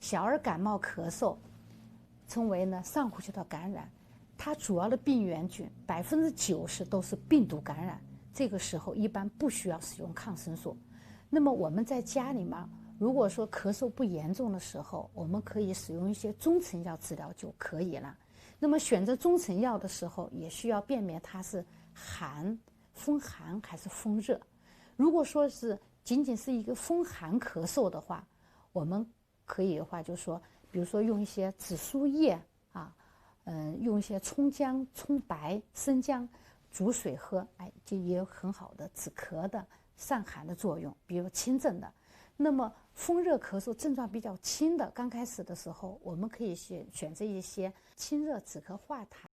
小儿感冒咳嗽称为呢上呼吸道感染，它主要的病原菌90%都是病毒感染，这个时候一般不需要使用抗生素。那么我们在家里面，如果说咳嗽不严重的时候，我们可以使用一些中成药治疗就可以了。那么选择中成药的时候，也需要辨别它是风寒还是风热。如果说是仅仅是一个风寒咳嗽的话，我们可以的话就是说，比如说用一些紫苏叶啊，用一些葱姜、葱白、生姜煮水喝，就也有很好的止咳的、散寒的作用，比如轻症的。那么风热咳嗽症状比较轻的，刚开始的时候，我们可以选择一些清热止咳化痰。